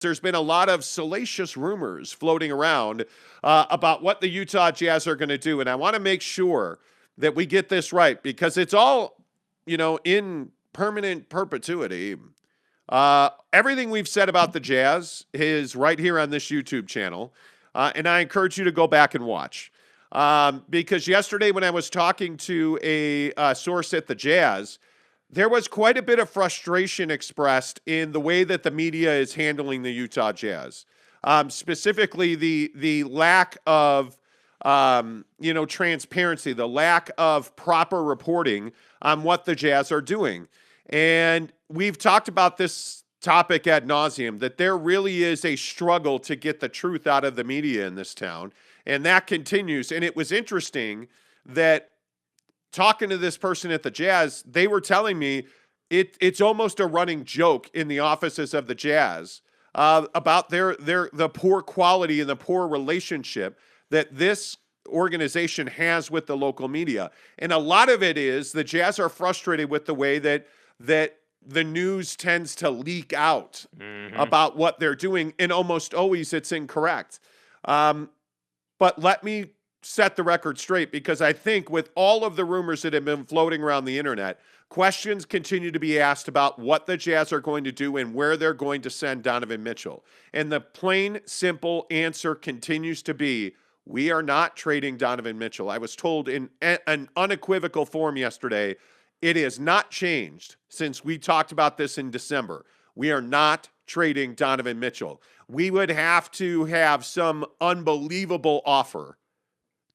there's been a lot of salacious rumors floating around about what the Utah Jazz are going to do. And I want to make sure that we get this right because it's all, in permanent perpetuity. Everything we've said about the Jazz is right here on this YouTube channel. And I encourage you to go back and watch. Because yesterday when I was talking to a source at the Jazz, there was quite a bit of frustration expressed in the way that the media is handling the Utah Jazz, specifically the lack of transparency, the lack of proper reporting on what the Jazz are doing. And we've talked about this topic ad nauseum, that there really is a struggle to get the truth out of the media in this town, and that continues. And it was interesting that talking to this person at the Jazz, they were telling me it's almost a running joke in the offices of the Jazz about the poor quality and the poor relationship that this organization has with the local media. And a lot of it is the Jazz are frustrated with the way that the news tends to leak out about what they're doing, and almost always it's incorrect. But let me set the record straight, because I think with all of the rumors that have been floating around the internet, questions continue to be asked about what the Jazz are going to do and where they're going to send Donovan Mitchell. And the plain, simple answer continues to be, we are not trading Donovan Mitchell. I was told in an unequivocal form yesterday, it has not changed since we talked about this in December. We are not trading Donovan Mitchell. We would have to have some unbelievable offer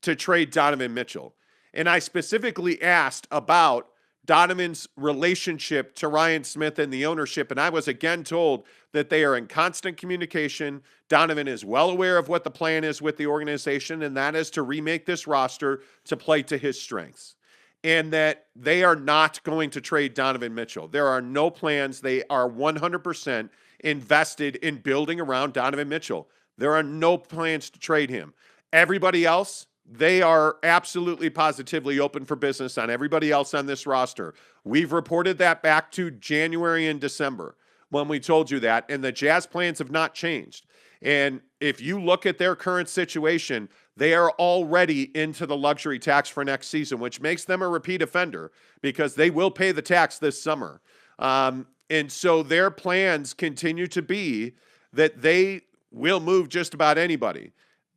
to trade Donovan Mitchell. And I specifically asked about Donovan's relationship to Ryan Smith and the ownership, and I was again told that they are in constant communication. Donovan is well aware of what the plan is with the organization, and that is to remake this roster to play to his strengths, and that they are not going to trade Donovan Mitchell. There are no plans. They are 100% invested in building around Donovan Mitchell. There are no plans to trade him. Everybody else, they are absolutely positively open for business on everybody else on this roster. We've reported that back to January and December when we told you that, and the Jazz plans have not changed. And if you look at their current situation, they are already into the luxury tax for next season, which makes them a repeat offender because they will pay the tax this summer. And so their plans continue to be that they will move just about anybody.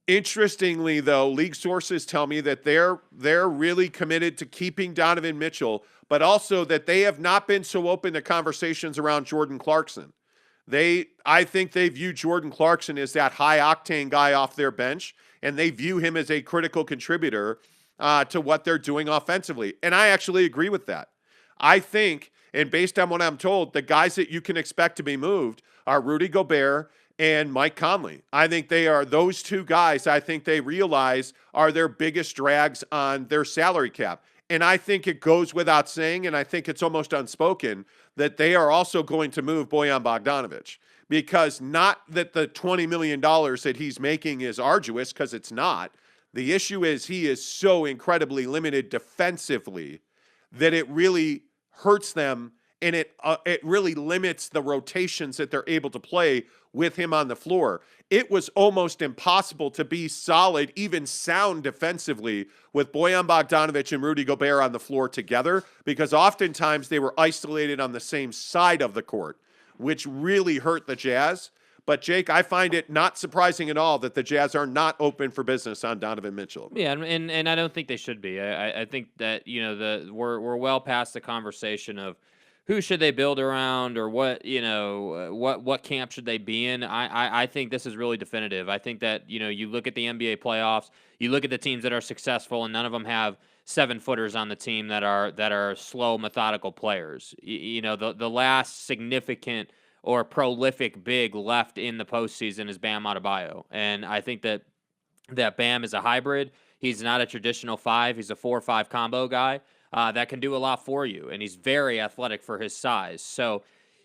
Interestingly, though, league sources tell me that they're really committed to keeping Donovan Mitchell, but also that they have not been so open to conversations around Jordan Clarkson. I think they view Jordan Clarkson as that high-octane guy off their bench, and they view him as a critical contributor to what they're doing offensively. And I actually agree with that. I think, and based on what I'm told, the guys that you can expect to be moved are Rudy Gobert and Mike Conley. I think they are those two guys. I think they realize are their biggest drags on their salary cap. And I think it goes without saying, and I think it's almost unspoken, that they are also going to move Bojan Bogdanovic. Because not that the $20 million that he's making is arduous, because it's not. The issue is he is so incredibly limited defensively that it really hurts them, and it really limits the rotations that they're able to play with him on the floor. It was almost impossible to be solid, even sound defensively with Bojan Bogdanovic and Rudy Gobert on the floor together, because oftentimes they were isolated on the same side of the court, which really hurt the Jazz. But, Jake, I find it not surprising at all that the Jazz are not open for business on Donovan Mitchell. Yeah, and I don't think they should be. I think that, we're well past the conversation of who should they build around, or what camp should they be in. I think this is really definitive. I think that, you look at the NBA playoffs, you look at the teams that are successful, and none of them have 7-footers on the team that are slow, methodical players. The last significant or prolific big left in the postseason is Bam Adebayo, and I think that Bam is a hybrid. He's not a traditional 5. He's a 4-5 combo guy. That can do a lot for you, and he's very athletic for his size. So,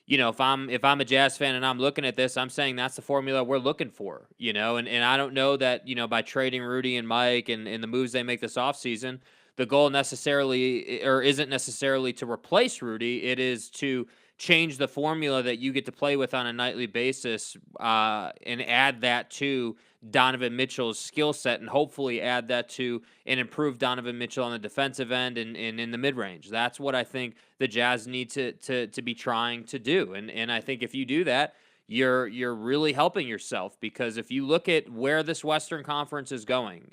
if I'm a Jazz fan and I'm looking at this, I'm saying that's the formula we're looking for, and I don't know that, by trading Rudy and Mike and the moves they make this offseason, the goal necessarily or isn't necessarily to replace Rudy. It is to change the formula that you get to play with on a nightly basis and add that to Donovan Mitchell's skill set and hopefully add that to and improve Donovan Mitchell on the defensive end and in the mid-range. That's what I think the Jazz need to be trying to do. And I think if you do that, you're really helping yourself, because if you look at where this Western Conference is going,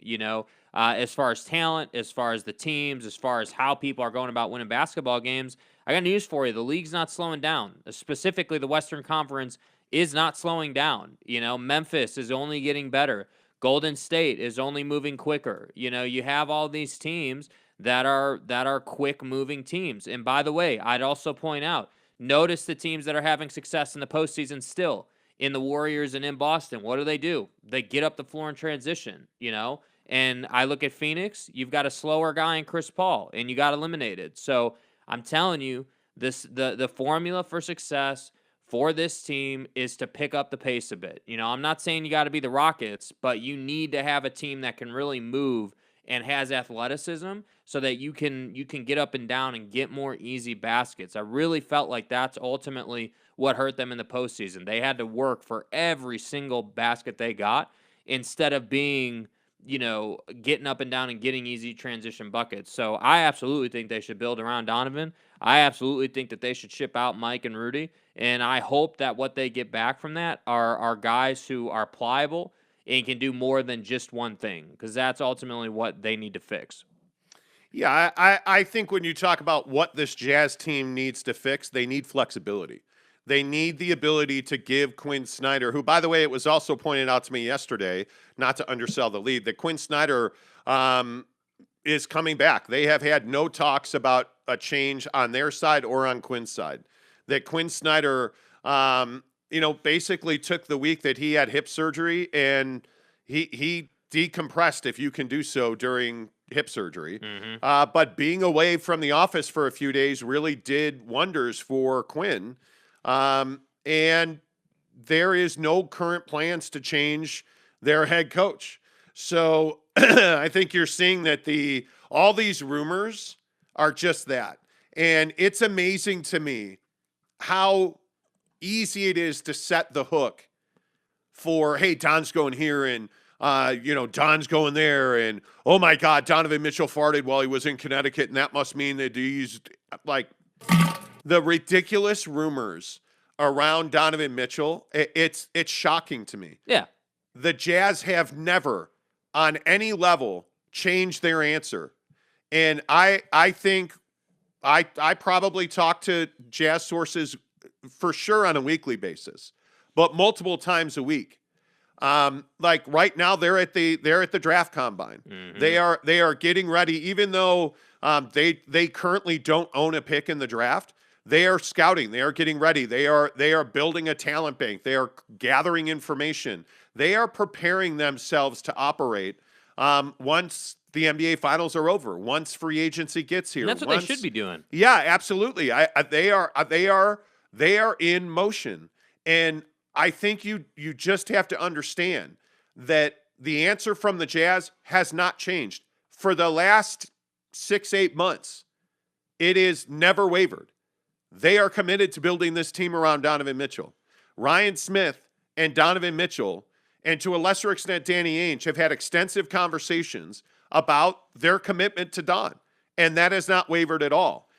as far as talent, as far as the teams, as far as how people are going about winning basketball games, I got news for you. The league's not slowing down. Specifically, the Western Conference is not slowing down. Memphis is only getting better. Golden State is only moving quicker. You have all these teams that are quick moving teams. And by the way, I'd also point out, notice the teams that are having success in the postseason still, in the Warriors and in Boston. What do? They get up the floor in transition, And I look at Phoenix, you've got a slower guy in Chris Paul, and you got eliminated. So I'm telling you, the formula for success for this team is to pick up the pace a bit. I'm not saying you got to be the Rockets, but you need to have a team that can really move and has athleticism so that you can get up and down and get more easy baskets. I really felt like that's ultimately what hurt them in the postseason. They had to work for every single basket they got instead of being, getting up and down and getting easy transition buckets. So I absolutely think they should build around Donovan. I absolutely think that they should ship out Mike and Rudy. And I hope that what they get back from that are guys who are pliable and can do more than just one thing, because that's ultimately what they need to fix. Yeah, I think when you talk about what this Jazz team needs to fix, they need flexibility. They need the ability to give Quinn Snyder, who, by the way, it was also pointed out to me yesterday, not to undersell the lead, that Quinn Snyder is coming back. They have had no talks about a change on their side or on Quinn's side. That Quinn Snyder, basically took the week that he had hip surgery and he decompressed, if you can do so, during hip surgery. Mm-hmm. But being away from the office for a few days really did wonders for Quinn. And there is no current plans to change their head coach. So I think you're seeing that all these rumors are just that. And it's amazing to me how easy it is to set the hook for, hey, Don's going here and Don's going there, and oh my God, Donovan Mitchell farted while he was in Connecticut, and that must mean that he's like the ridiculous rumors around Donovan Mitchell. It's shocking to me. Yeah, the Jazz have never, on any level, changed their answer, and I think I probably talk to Jazz sources for sure on a weekly basis, but multiple times a week. Like right now, they're at the draft combine. Mm-hmm. They are getting ready, even though they currently don't own a pick in the draft. They are scouting. They are getting ready. They are building a talent bank. They are gathering information. They are preparing themselves to operate once the NBA finals are over. Once free agency gets here, and that's what they should be doing. Yeah, absolutely. They are in motion, and I think you just have to understand that the answer from the Jazz has not changed for the last 6-8 months. It is never wavered. They are committed to building this team around Donovan Mitchell. Ryan Smith and Donovan Mitchell, and to a lesser extent Danny Ainge, have had extensive conversations about their commitment to Don, and that has not wavered at all.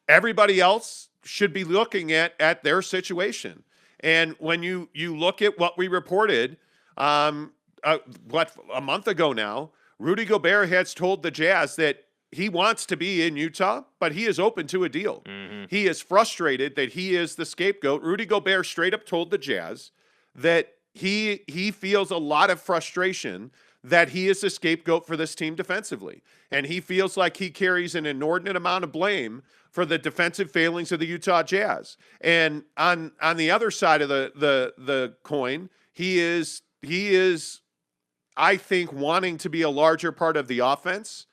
Everybody else should be looking at their situation. And when you look at what we reported, a month ago now, Rudy Gobert has told the Jazz that he wants to be in Utah, but he is open to a deal. Mm-hmm. He is frustrated that he is the scapegoat. Rudy Gobert straight up told the Jazz that he feels a lot of frustration that he is the scapegoat for this team defensively. And he feels like he carries an inordinate amount of blame for the defensive failings of the Utah Jazz. And on the other side of the coin, he is, I think, wanting to be a larger part of the offense.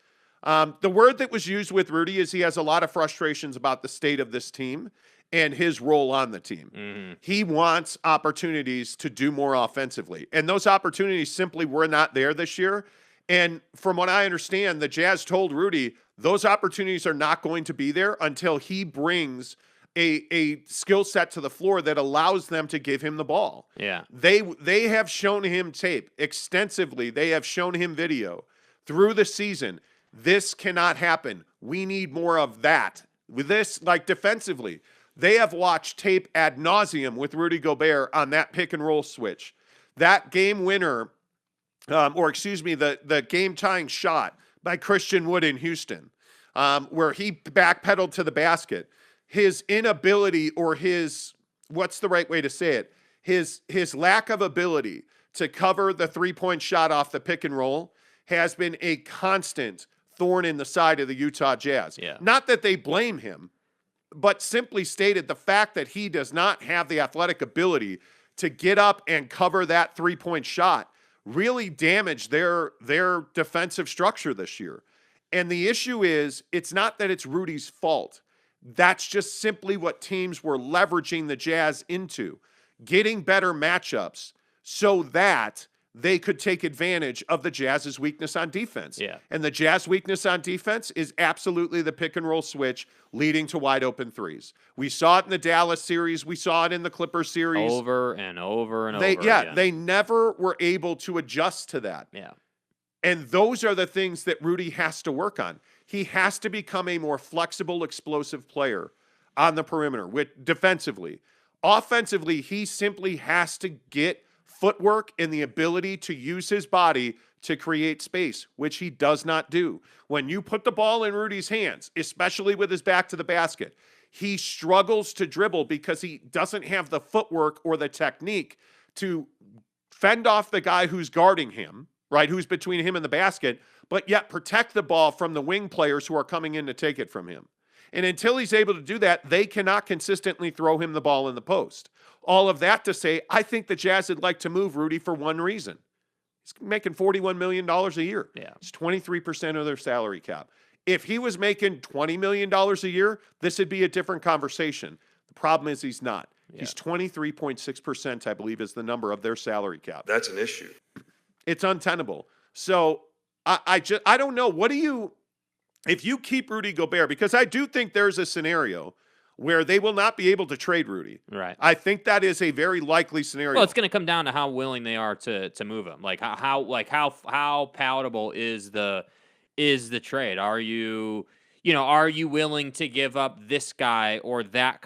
The word that was used with Rudy is he has a lot of frustrations about the state of this team and his role on the team. Mm-hmm. He wants opportunities to do more offensively. And those opportunities simply were not there this year. And from what I understand, the Jazz told Rudy those opportunities are not going to be there until he brings a skill set to the floor that allows them to give him the ball. Yeah. They have shown him tape extensively. They have shown him video through the season. This cannot happen. We need more of that. With this, like defensively, they have watched tape ad nauseum with Rudy Gobert on that pick and roll switch. That game winner, the game tying shot by Christian Wood in Houston, where he backpedaled to the basket. His inability, or what's the right way to say it? His lack of ability to cover the 3-point shot off the pick and roll has been a constant thorn in the side of the Utah Jazz. Yeah. Not that they blame him, but simply stated the fact that he does not have the athletic ability to get up and cover that 3-point shot really damaged their defensive structure this year. And the issue is, it's not that it's Rudy's fault. That's just simply what teams were leveraging the Jazz into, getting better matchups so that they could take advantage of the Jazz's weakness on defense. Yeah. And the Jazz weakness on defense is absolutely the pick and roll switch leading to wide open threes. We saw it in the Dallas series. We saw it in the Clippers series. Over and over and over. Yeah, they never were able to adjust to that. Yeah. And those are the things that Rudy has to work on. He has to become a more flexible, explosive player on the perimeter defensively. Offensively, he simply has to get footwork and the ability to use his body to create space, which he does not do. When you put the ball in Rudy's hands, especially with his back to the basket, he struggles to dribble because he doesn't have the footwork or the technique to fend off the guy who's guarding him, right, who's between him and the basket, but yet protect the ball from the wing players who are coming in to take it from him. And until he's able to do that, they cannot consistently throw him the ball in the post. All of that to say, I think the Jazz would like to move Rudy for one reason. He's making $41 million a year. Yeah. It's 23% of their salary cap. If he was making $20 million a year, this would be a different conversation. The problem is he's not. Yeah. He's 23.6%, I believe, is the number of their salary cap. That's an issue. It's untenable. So I don't know. If you keep Rudy Gobert, because I do think there's a scenario where they will not be able to trade Rudy. Right. I think that is a very likely scenario. Well, it's going to come down to how willing they are to move him. Like how palatable is the trade? Are you willing to give up this guy or that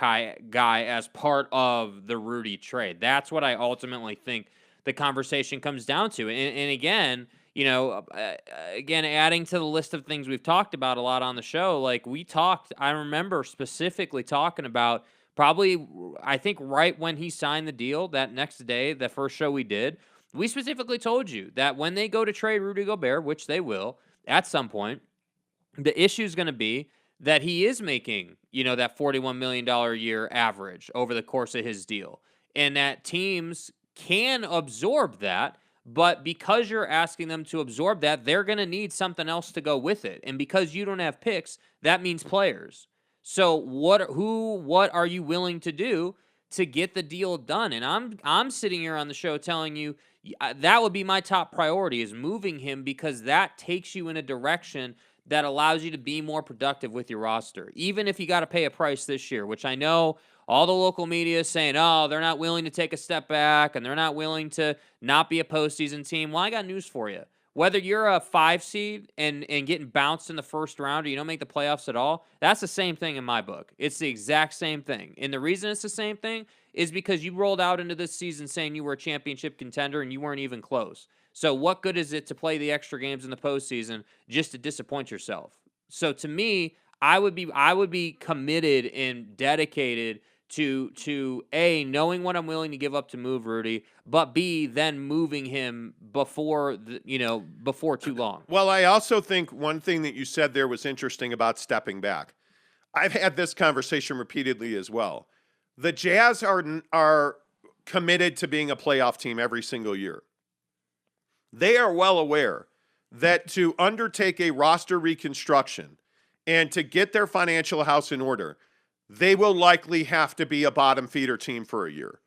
guy as part of the Rudy trade? That's what I ultimately think the conversation comes down to. And again, adding to the list of things we've talked about a lot on the show, I remember specifically talking about probably, I think right when he signed the deal, that next day, the first show we did, we specifically told you that when they go to trade Rudy Gobert, which they will at some point, the issue is going to be that he is making, that $41 million a year average over the course of his deal, and that teams can absorb that. But because you're asking them to absorb that, they're going to need something else to go with it. And because you don't have picks, that means players. So what are you willing to do to get the deal done? And I'm sitting here on the show telling you that would be my top priority, is moving him, because that takes you in a direction that allows you to be more productive with your roster. Even if you got to pay a price this year, which I know all the local media is saying, oh, they're not willing to take a step back and they're not willing to not be a postseason team. Well, I got news for you. Whether you're a 5 seed and getting bounced in the first round, or you don't make the playoffs at all, that's the same thing in my book. It's the exact same thing. And the reason it's the same thing is because you rolled out into this season saying you were a championship contender and you weren't even close. So what good is it to play the extra games in the postseason just to disappoint yourself? So to me, I would be committed and dedicated to A, knowing what I'm willing to give up to move Rudy, but B, then moving him before too long. Well, I also think one thing that you said there was interesting about stepping back. I've had this conversation repeatedly as well. The Jazz are committed to being a playoff team every single year. They are well aware that to undertake a roster reconstruction and to get their financial house in order, they will likely have to be a bottom feeder team for a year.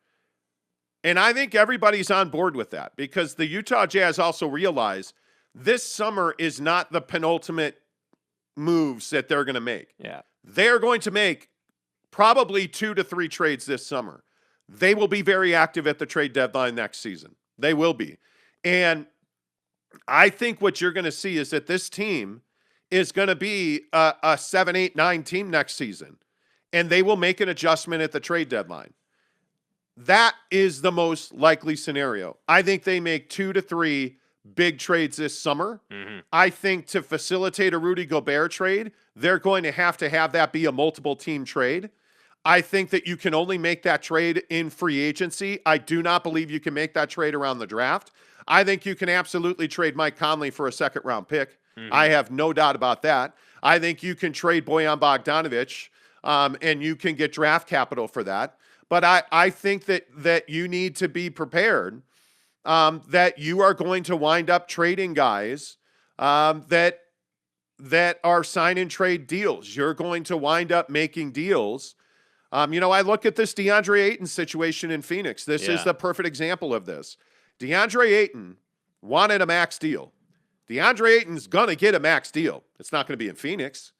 And I think everybody's on board with that, because the Utah Jazz also realize this summer is not the penultimate moves that they're going to make. Yeah. They're going to make probably 2 to 3 trades this summer. They will be very active at the trade deadline next season. They will be. And I think what you're going to see is that this team is going to be a 7, 8, 9 team next season, and they will make an adjustment at the trade deadline. That is the most likely scenario. I think they make 2 to 3 big trades this summer. Mm-hmm. I think to facilitate a Rudy Gobert trade, they're going to have that be a multiple team trade. I think that you can only make that trade in free agency. I do not believe you can make that trade around the draft. I think you can absolutely trade Mike Conley for a second-round pick. Mm-hmm. I have no doubt about that. I think you can trade Bojan Bogdanovic, and you can get draft capital for that. But I think that you need to be prepared that you are going to wind up trading guys that are sign-and-trade deals. You're going to wind up making deals. I look at this DeAndre Ayton situation in Phoenix. This is the perfect example of this. DeAndre Ayton wanted a max deal. DeAndre Ayton's going to get a max deal. It's not going to be in Phoenix.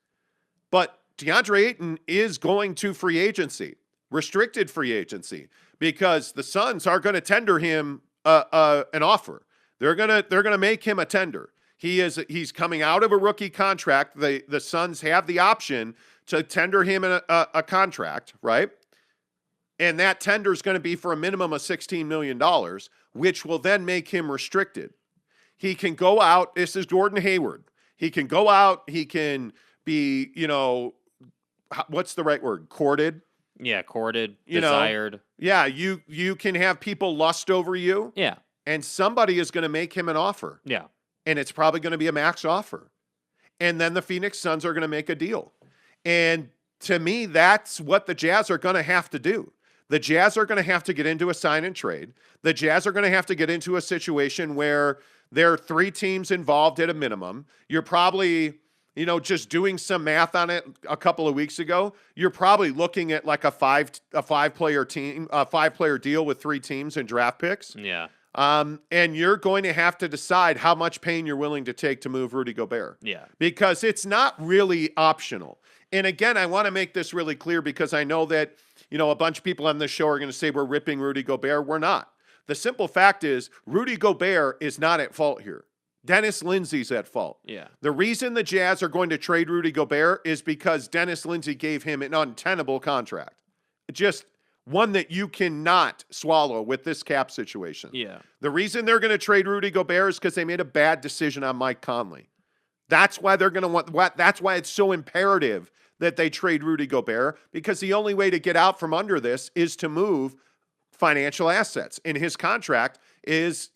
But DeAndre Ayton is going to free agency, restricted free agency, because the Suns are going to tender him an offer. They're gonna make him a tender. He's coming out of a rookie contract. The Suns have the option to tender him a contract, right? And that tender is going to be for a minimum of $16 million, which will then make him restricted. He can go out. This is Gordon Hayward. He can go out. He can be, what's the right word? Courted. Yeah, courted, desired. Yeah, you can have people lust over you. Yeah. And somebody is going to make him an offer. Yeah. And it's probably going to be a max offer. And then the Phoenix Suns are going to make a deal. And to me, that's what the Jazz are going to have to do. The Jazz are going to have to get into a sign and trade. The Jazz are going to have to get into a situation where there are 3 teams involved at a minimum. You're probably, just doing some math on it a couple of weeks ago, you're probably looking at like a 5-player team, a 5-player deal with 3 teams and draft picks. Yeah. And you're going to have to decide how much pain you're willing to take to move Rudy Gobert. Yeah. Because it's not really optional. And again, I want to make this really clear because I know that, a bunch of people on this show are going to say we're ripping Rudy Gobert. We're not. The simple fact is Rudy Gobert is not at fault here. Dennis Lindsey's at fault. Yeah. The reason the Jazz are going to trade Rudy Gobert is because Dennis Lindsey gave him an untenable contract. Just one that you cannot swallow with this cap situation. Yeah. The reason they're going to trade Rudy Gobert is because they made a bad decision on Mike Conley. That's why they're going to that's why it's so imperative that they trade Rudy Gobert, because the only way to get out from under this is to move financial assets. And his contract is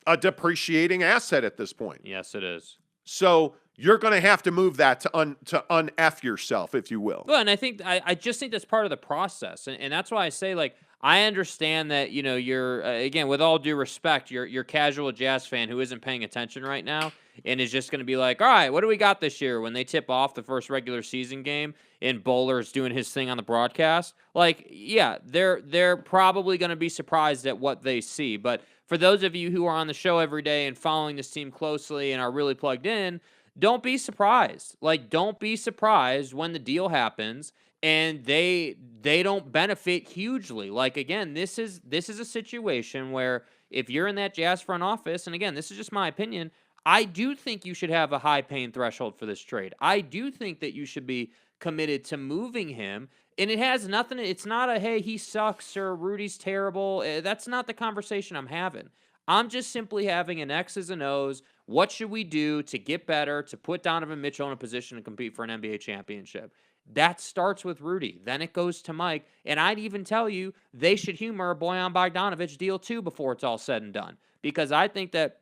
a depreciating asset at this point. Yes, it is. So you're going to have to move that to un-F yourself, if you will. Well, and I think I just think that's part of the process, and that's why I say, like, I understand that you're again, with all due respect, you're casual Jazz fan who isn't paying attention right now and is just going to be like, all right, what do we got this year when they tip off the first regular season game and Bowler's doing his thing on the broadcast? Like, yeah, they're probably going to be surprised at what they see, but for those of you who are on the show every day and following this team closely and are really plugged in, don't be surprised. Like, don't be surprised when the deal happens and they don't benefit hugely. Like, again, this is a situation where if you're in that Jazz front office, and again, this is just my opinion, I do think you should have a high pain threshold for this trade. I do think that you should be committed to moving him. And it has nothing, it's not a, hey, he sucks or Rudy's terrible. That's not the conversation I'm having. I'm just simply having an X's and O's. What should we do to get better, to put Donovan Mitchell in a position to compete for an NBA championship? That starts with Rudy. Then it goes to Mike. And I'd even tell you they should humor a Bojan Bogdanovic deal too before it's all said and done. Because I think that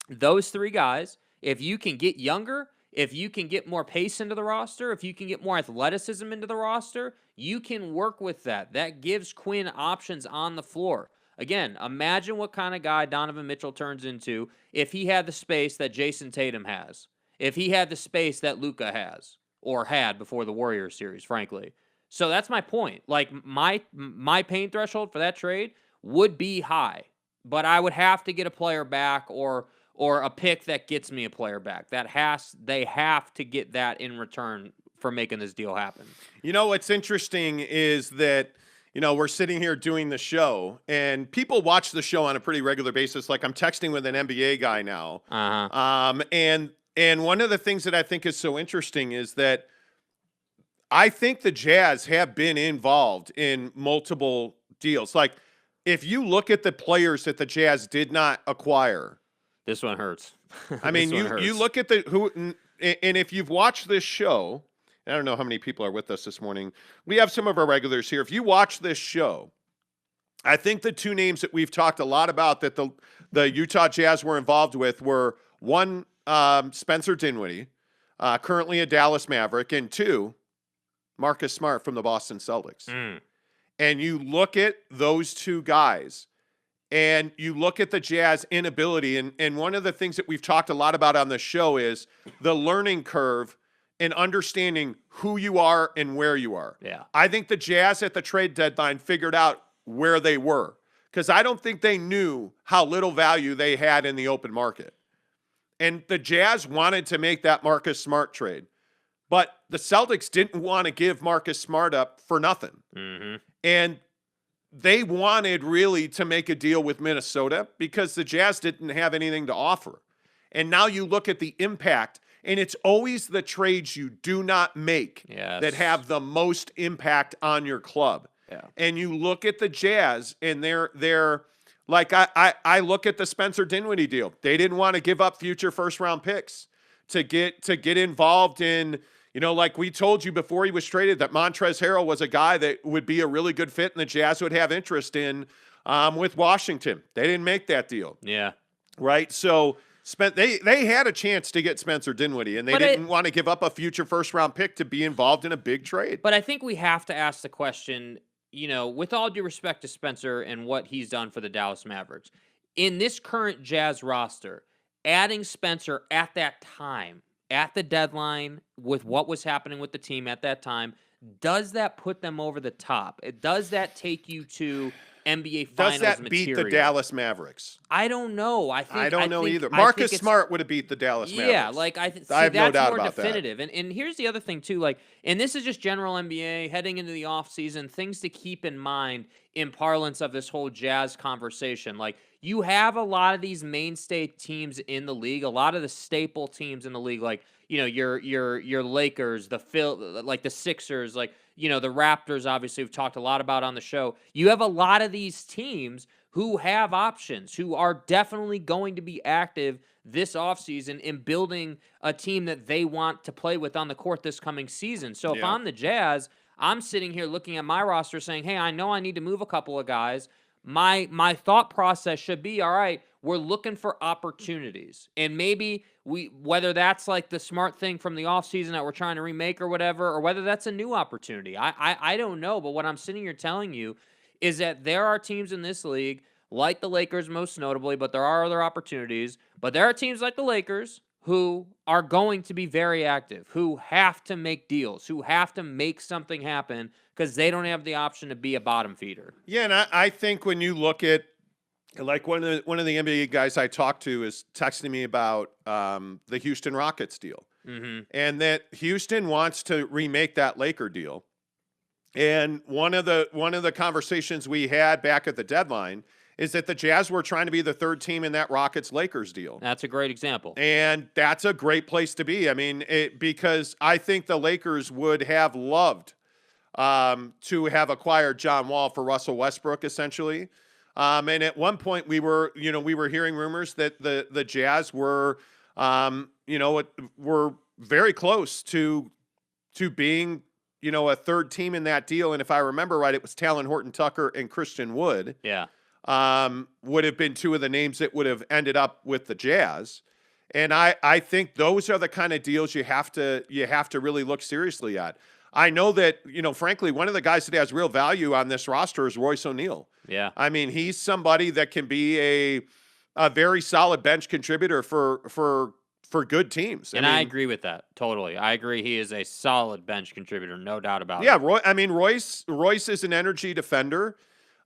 those 3 guys, if you can get younger, if you can get more pace into the roster, if you can get more athleticism into the roster, you can work with that. That gives Quinn options on the floor. Again, imagine what kind of guy Donovan Mitchell turns into if he had the space that Jason Tatum has, if he had the space that Luka has or had before the Warriors series, frankly. So that's my point. Like, my pain threshold for that trade would be high, but I would have to get a player back or a pick that gets me a player back. They have to get that in return for making this deal happen. You know, what's interesting is that, we're sitting here doing the show, and people watch the show on a pretty regular basis. Like, I'm texting with an NBA guy now. And one of the things that I think is so interesting is that I think the Jazz have been involved in multiple deals. Like, if you look at the players that the Jazz did not acquire, this one hurts. I mean, you look at and if you've watched this show, I don't know how many people are with us this morning. We have some of our regulars here. If you watch this show, I think the two names that we've talked a lot about that the Utah Jazz were involved with were, one, Spencer Dinwiddie, currently a Dallas Maverick, and two, Marcus Smart from the Boston Celtics. And you look at those two guys, and you look at the Jazz inability, and one of the things that we've talked a lot about on the show is the learning curve and understanding who you are and where you are. Yeah. I think the Jazz at the trade deadline figured out where they were, because I don't think they knew how little value they had in the open market. And the Jazz wanted to make that Marcus Smart trade, but the Celtics didn't want to give Marcus Smart up for nothing. And they wanted really to make a deal with Minnesota because the Jazz didn't have anything to offer. And now you look at the impact, and it's always the trades you do not make that have the most impact on your club. Yeah. And you look at the Jazz, and they're like, I look at the Spencer Dinwiddie deal. They didn't want to give up future first-round picks to get involved in, like we told you before he was traded, that Montrezl Harrell was a guy that would be a really good fit and the Jazz would have interest in with Washington. They didn't make that deal. Yeah. Right? So they had a chance to get Spencer Dinwiddie, and they didn't want to give up a future first-round pick to be involved in a big trade. But I think we have to ask the question, with all due respect to Spencer and what he's done for the Dallas Mavericks, in this current Jazz roster, adding Spencer at that time, at the deadline, with what was happening with the team at that time, does that put them over the top? Does that take you to NBA Finals material? Does that material? beat the Dallas Mavericks? I don't know. I don't know either. Marcus Smart would have beat the Dallas Mavericks. Yeah, like I have that's no doubt more about definitive. That. And here's the other thing too, and this is just general NBA heading into the offseason, things to keep in mind in parlance of this whole Jazz conversation. Like, you have a lot of these mainstay teams in the league, a lot of the staple teams in the league, like, your Lakers, the Sixers, the Raptors, obviously we've talked a lot about on the show. You have a lot of these teams who have options, who are definitely going to be active this offseason in building a team that they want to play with on the court this coming season. So if I'm the Jazz, I'm sitting here looking at my roster saying, hey, I know I need to move a couple of guys. My thought process should be, all right, we're looking for opportunities. And maybe whether that's like the smart thing from the offseason that we're trying to remake or whatever, or whether that's a new opportunity. I don't know. But what I'm sitting here telling you is that there are teams in this league, like the Lakers most notably, but there are other opportunities. But there are teams like the Lakers who are going to be very active, who have to make deals, who have to make something happen because they don't have the option to be a bottom feeder. Yeah, and I think when you look at, like, one of the NBA guys I talked to is texting me about the Houston Rockets deal, and that Houston wants to remake that Laker deal. And one of the conversations we had back at the deadline is that the Jazz were trying to be the third team in that Rockets-Lakers deal. That's a great example. And that's a great place to be. I mean, because I think the Lakers would have loved to have acquired John Wall for Russell Westbrook, essentially. And at one point we were hearing rumors that the Jazz were very close to being, a third team in that deal. And if I remember right, it was Talon Horton-Tucker and Christian Wood. Yeah. Would have been two of the names that would have ended up with the Jazz. And I think those are the kind of deals you have to really look seriously at. I know that, frankly, one of the guys that has real value on this roster is Royce O'Neale. Yeah. I mean, he's somebody that can be a very solid bench contributor for good teams. I agree with that. Totally. I agree. He is a solid bench contributor. No doubt about it. Yeah. Royce is an energy defender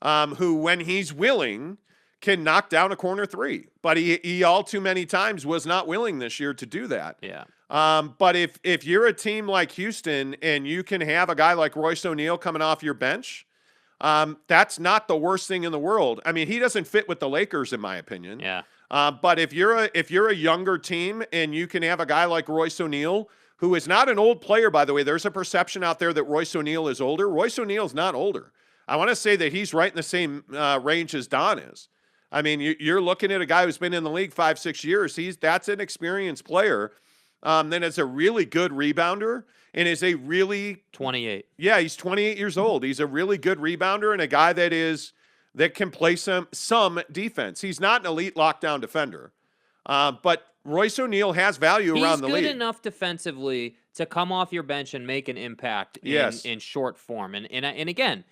who, when he's willing, can knock down a corner three, but he all too many times was not willing this year to do that. Yeah. But if you're a team like Houston and you can have a guy like Royce O'Neale coming off your bench, that's not the worst thing in the world. I mean, he doesn't fit with the Lakers, in my opinion. Yeah. But if you're a younger team and you can have a guy like Royce O'Neale, who is not an old player, by the way, there's a perception out there that Royce O'Neale is older. Royce O'Neale's not older. I want to say that he's right in the same range as Don is. I mean, you're looking at a guy who's been in the league 5-6 years. That's an experienced player. Then is a really good rebounder and is a really 28. Yeah, he's 28 years old. He's a really good rebounder and a guy that can play some defense. He's not an elite lockdown defender, but Royce O'Neale has value around the league. He's good enough defensively to come off your bench and make an impact in short form. And again,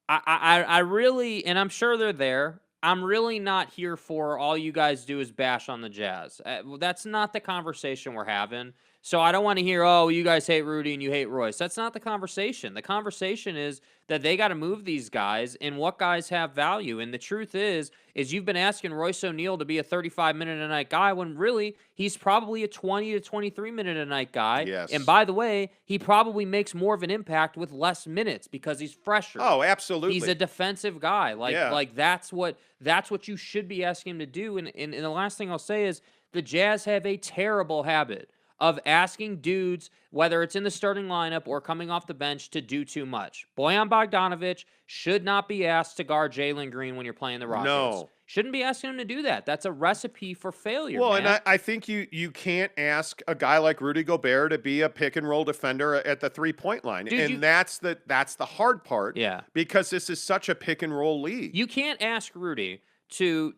I really, and I'm sure they're there, I'm really not here for all you guys do is bash on the Jazz. That's not the conversation we're having. So I don't want to hear, oh, you guys hate Rudy and you hate Royce. That's not the conversation. The conversation is that they got to move these guys and what guys have value. And the truth is you've been asking Royce O'Neale to be a 35-minute-a-night guy when really he's probably a 20 to 23-minute-a-night guy. Yes. And by the way, he probably makes more of an impact with less minutes because he's fresher. Oh, absolutely. He's a defensive guy. Like that's what you should be asking him to do. And the last thing I'll say is the Jazz have a terrible habit of asking dudes, whether it's in the starting lineup or coming off the bench, to do too much. Bojan Bogdanovic should not be asked to guard Jalen Green when you're playing the Rockets. No. Shouldn't be asking him to do that. That's a recipe for failure, Well, man. and I think you can't ask a guy like Rudy Gobert to be a pick-and-roll defender at the three-point line. Dude, that's the hard part. Yeah. Because this is such a pick-and-roll league. You can't ask Rudy to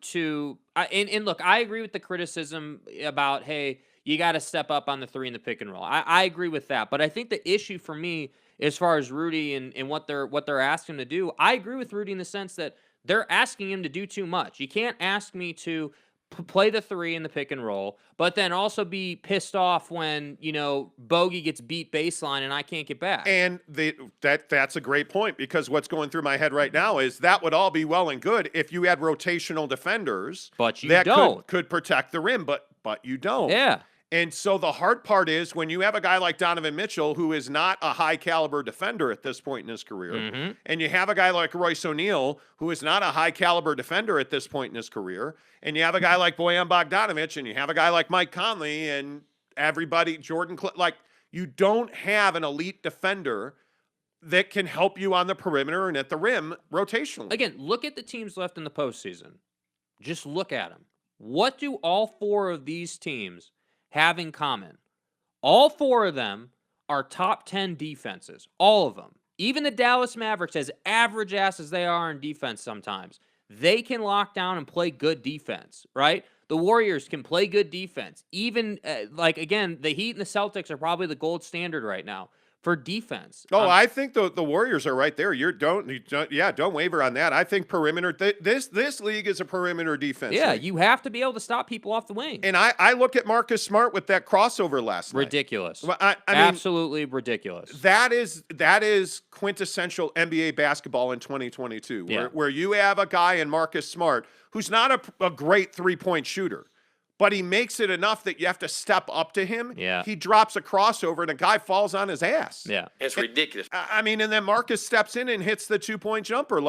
and look, I agree with the criticism about, hey, you got to step up on the three in the pick and roll. I agree with that. But I think the issue for me, as far as Rudy and what they're asking him to do, I agree with Rudy in the sense that they're asking him to do too much. You can't ask me to play the three in the pick and roll, but then also be pissed off when, Bogey gets beat baseline and I can't get back. And that's a great point, because what's going through my head right now is that would all be well and good if you had rotational defenders But you that don't. could protect the rim, but you don't. Yeah. And so the hard part is when you have a guy like Donovan Mitchell, who is not a high caliber defender at this point in his career, and you have a guy like Royce O'Neale, who is not a high caliber defender at this point in his career, and you have a guy like Bojan Bogdanovic, and you have a guy like Mike Conley, and everybody, you don't have an elite defender that can help you on the perimeter and at the rim rotationally. Again, look at the teams left in the postseason. Just look at them. What do all four of these teams have in common? All four of them are top 10 defenses. All of them. Even the Dallas Mavericks, as average ass as they are in defense sometimes, they can lock down and play good defense, right? The Warriors can play good defense. Even, again, the Heat and the Celtics are probably the gold standard right now for defense. Oh, I think the Warriors are right there. Don't waver on that. I think perimeter. This league is a perimeter defense. Yeah, league. you have to be able to stop people off the wing. And I look at Marcus Smart with that crossover last night. Ridiculous. Well, I mean, absolutely ridiculous. That is quintessential NBA basketball in 2022, where you have a guy in Marcus Smart who's not a great three-point shooter, but he makes it enough that you have to step up to him. Yeah. He drops a crossover and a guy falls on his ass. Yeah. It's ridiculous. I mean, and then Marcus steps in and hits the two-point jumper.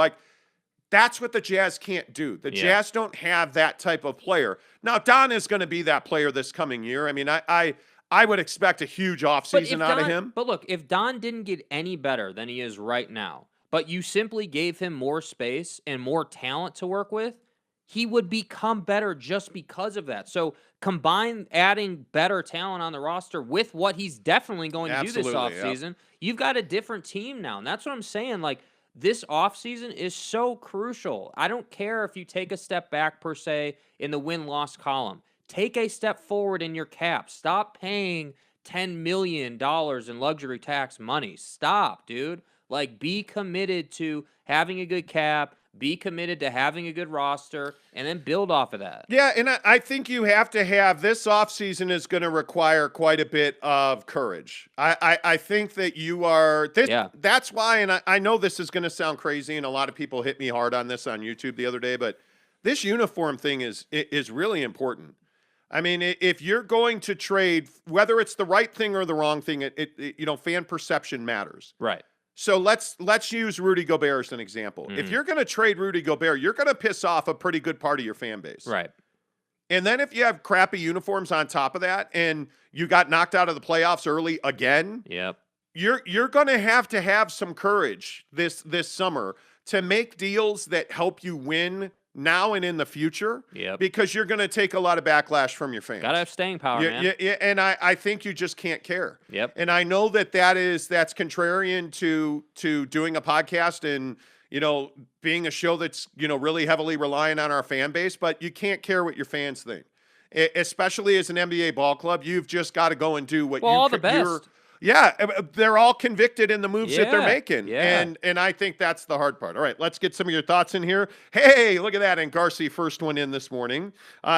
That's what the Jazz can't do. The Jazz don't have that type of player. Now, Don is going to be that player this coming year. I mean, I would expect a huge offseason out of him. But look, if Don didn't get any better than he is right now, but you simply gave him more space and more talent to work with, he would become better just because of that. So combine adding better talent on the roster with what he's definitely going to do this offseason. You've got a different team now. And that's what I'm saying. This offseason is so crucial. I don't care if you take a step back, per se, in the win-loss column. Take a step forward in your cap. Stop paying $10 million in luxury tax money. Stop, dude. Be committed to having a good cap. Be committed to having a good roster, and then build off of that. Yeah, and I think you have to have this offseason is going to require quite a bit of courage. I think that you are this. Yeah. That's why, and I know this is going to sound crazy, and a lot of people hit me hard on this on YouTube the other day, but this uniform thing is really important. I mean, if you're going to trade, whether it's the right thing or the wrong thing, fan perception matters. Right. So let's use Rudy Gobert as an example. If you're going to trade Rudy Gobert, you're going to piss off a pretty good part of your fan base. Right. And then if you have crappy uniforms on top of that and you got knocked out of the playoffs early again, yep, you're going to have some courage this summer to make deals that help you win now and in the future. Yep. Because you're going to take a lot of backlash from your fans. Gotta have staying power, man. Yeah, and I think you just can't care. Yep. And I know that's contrarian to doing a podcast and being a show that's really heavily relying on our fan base, but you can't care what your fans think. Especially as an NBA ball club, you've just got to go and do what all the best. Yeah, they're all convicted in the moves that they're making. Yeah. And I think that's the hard part. All right, let's get some of your thoughts in here. Hey, look at that. And Garcia, first one in this morning.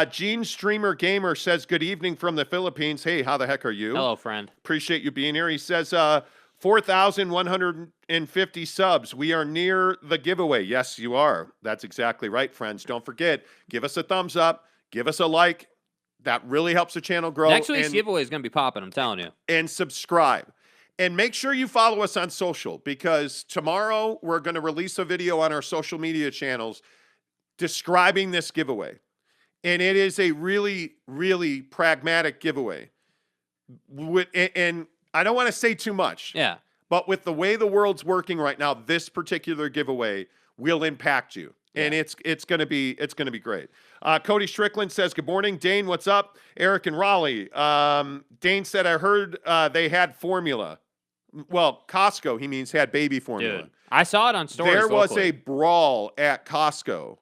Gene Streamer Gamer says, good evening from the Philippines. Hey, how the heck are you? Hello, friend. Appreciate you being here. He says, 4,150 subs. We are near the giveaway. Yes, you are. That's exactly right, friends. Don't forget, give us a thumbs up. Give us a like. That really helps the channel grow. Next week's giveaway is going to be popping, I'm telling you. And subscribe. And make sure you follow us on social, because tomorrow we're going to release a video on our social media channels describing this giveaway. And it is a really, really pragmatic giveaway. And I don't want to say too much. Yeah. But with the way the world's working right now, this particular giveaway will impact you. And it's gonna be great. Cody Strickland says, good morning, Dane. What's up? Eric and Raleigh. Dane said, I heard they had formula. Well, Costco, he means had baby formula. Dude, I saw it on stories. There was locally. a brawl at Costco.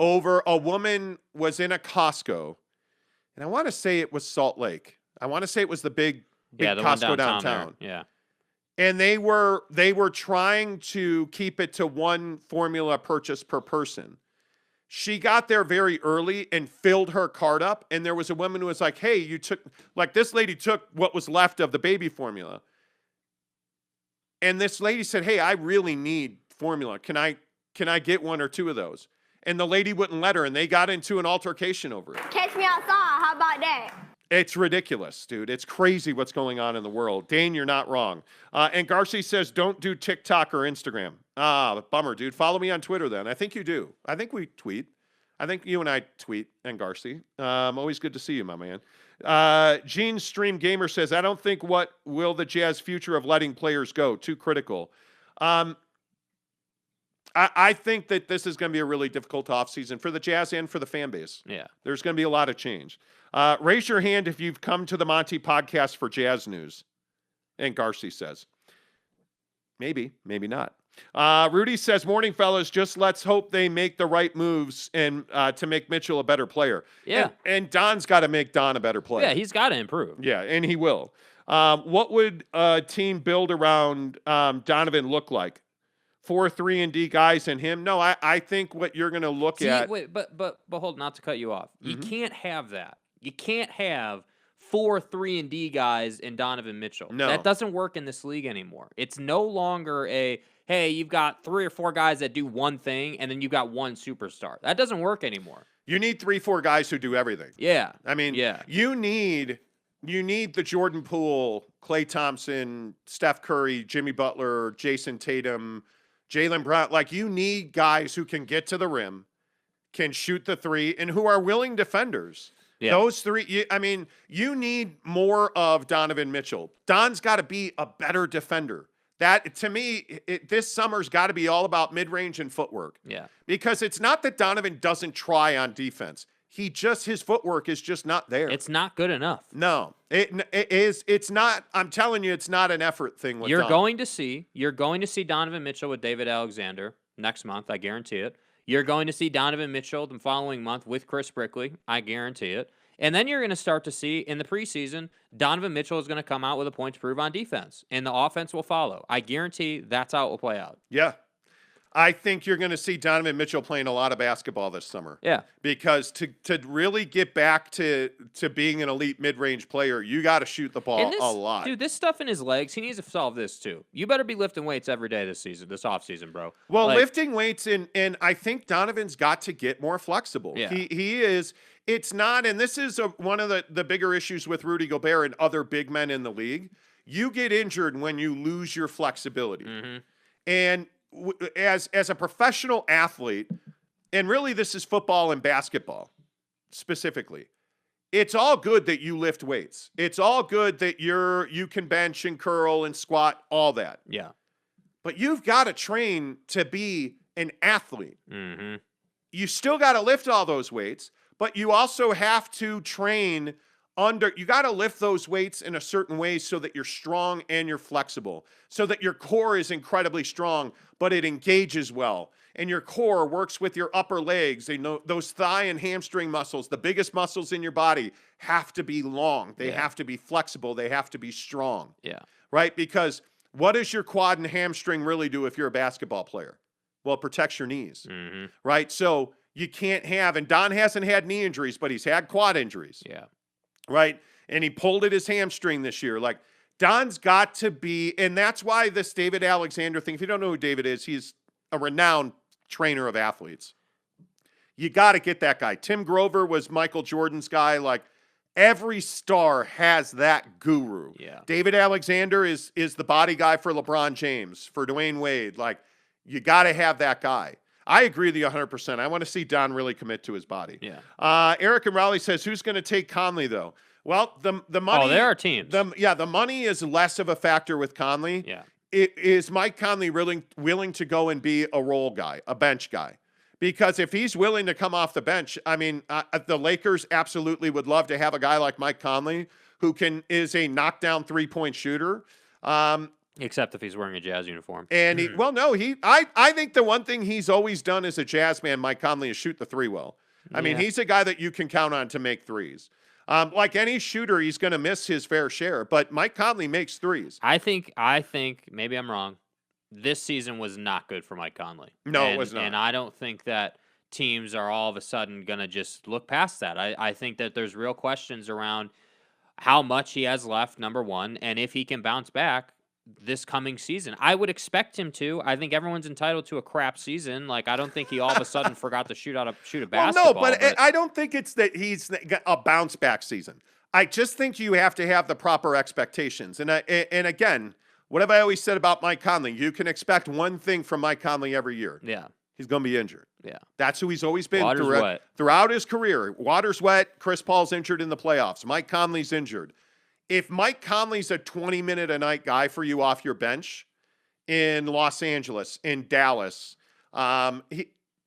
Over a woman was in a Costco, and I want to say it was Salt Lake. I want to say it was the big the Costco one downtown. Yeah. And they were trying to keep it to one formula purchase per person. She got there very early and filled her cart up. And there was a woman who was like, hey, this lady took what was left of the baby formula. And this lady said, hey, I really need formula. Can I get one or two of those? And the lady wouldn't let her, and they got into an altercation over it. Catch me outside. How about that? It's ridiculous, dude. It's crazy what's going on in the world. Dane, you're not wrong. And Garcia says, don't do TikTok or Instagram. Bummer, dude. Follow me on Twitter then. I think you do. I think we tweet. I think you and I tweet, and Garcia. Always good to see you, my man. Gene Stream Gamer says, I don't think what will the Jazz future of letting players go. Too critical. I think that this is going to be a really difficult offseason for the Jazz and for the fan base. Yeah. There's going to be a lot of change. Raise your hand if you've come to the Monty podcast for Jazz news. And Garcia says, maybe not. Rudy says, morning, fellas. Just let's hope they make the right moves and to make Mitchell a better player. Yeah. And Don's got to make Don a better player. Yeah, he's got to improve. Yeah, and he will. What would a team build around Donovan look like? 4 3-and-D guys and him? No, I think what you're going to look at. Wait, but hold, not to cut you off. You can't have that. You can't have 4 3-and-D guys and Donovan Mitchell. No. That doesn't work in this league anymore. It's no longer hey, you've got 3 or 4 guys that do one thing, and then you've got one superstar. That doesn't work anymore. You need 3-4 guys who do everything. Yeah. I mean, you need the Jordan Poole, Klay Thompson, Steph Curry, Jimmy Butler, Jason Tatum, Jaylen Brown. Like, you need guys who can get to the rim, can shoot the three, and who are willing defenders. Yeah. Those three, you need more of Donovan Mitchell. Don's got to be a better defender. That, to me, this summer's got to be all about mid-range and footwork. Yeah. Because it's not that Donovan doesn't try on defense. His footwork is just not there. It's not good enough. No, it's not. I'm telling you, it's not an effort thing. With you're going to see Donovan Mitchell with David Alexander next month. I guarantee it. You're going to see Donovan Mitchell the following month with Chris Brickley. I guarantee it. And then you're going to start to see in the preseason, Donovan Mitchell is going to come out with a point to prove on defense, and the offense will follow. I guarantee that's how it will play out. Yeah. I think you're going to see Donovan Mitchell playing a lot of basketball this summer. Yeah. Because to really get back to being an elite mid-range player, you got to shoot the ball a lot. Dude, this stuff in his legs, he needs to solve this too. You better be lifting weights every day this offseason, bro. Well, lifting weights, and I think Donovan's got to get more flexible. Yeah. He is. It's not, and this is one of the bigger issues with Rudy Gobert and other big men in the league. You get injured when you lose your flexibility. Mm-hmm. And as a professional athlete, and really this is football and basketball specifically, it's all good that you lift weights. It's all good that you can bench and curl and squat, all that. Yeah. But you've got to train to be an athlete. Mm-hmm. You still got to lift all those weights, but you also have to train you got to lift those weights in a certain way so that you're strong and you're flexible, so that your core is incredibly strong, but it engages well. And your core works with your upper legs. They know those thigh and hamstring muscles, the biggest muscles in your body, have to be long. They have to be flexible. They have to be strong. Yeah. Right? Because what does your quad and hamstring really do if you're a basketball player? Well, it protects your knees. Mm-hmm. Right? So you can't have, and Don hasn't had knee injuries, but he's had quad injuries. Yeah. Right? And he pulled at his hamstring this year. Like, Don's got to be, and that's why this David Alexander thing, if you don't know who David is, he's a renowned trainer of athletes. You got to get that guy. Tim Grover was Michael Jordan's guy. Like, every star has that guru. Yeah. David Alexander is the body guy for LeBron James, for Dwayne Wade. Like, you got to have that guy. I agree with you 100%. I want to see Don really commit to his body. Yeah. Eric and Raleigh says, who's going to take Conley, though? Well, the money. Oh, there are teams. The money is less of a factor with Conley. Yeah. Is Mike Conley willing to go and be a role guy, a bench guy? Because if he's willing to come off the bench, I mean, the Lakers absolutely would love to have a guy like Mike Conley who is a knockdown 3-point shooter. Except if he's wearing a Jazz uniform. And I think the one thing he's always done as a Jazz man, Mike Conley, is shoot the three well. I mean, he's a guy that you can count on to make threes. Like any shooter, he's going to miss his fair share, but Mike Conley makes threes. I think maybe I'm wrong. This season was not good for Mike Conley. No, it was not. And I don't think that teams are all of a sudden going to just look past that. I think that there's real questions around how much he has left, number one, and if he can bounce back this coming season. I would expect him to. I think everyone's entitled to a crap season. Like, I don't think he all of a sudden forgot to shoot a basketball. Well, no, but I don't think it's that he's a bounce back season. I just think you have to have the proper expectations. And again, what have I always said about Mike Conley? You can expect one thing from Mike Conley every year. Yeah. He's going to be injured. Yeah. That's who he's always been Wet. throughout his career. Water's wet. Chris Paul's injured in the playoffs. Mike Conley's injured. If Mike Conley's a 20-minute-a-night guy for you off your bench in Los Angeles, in Dallas,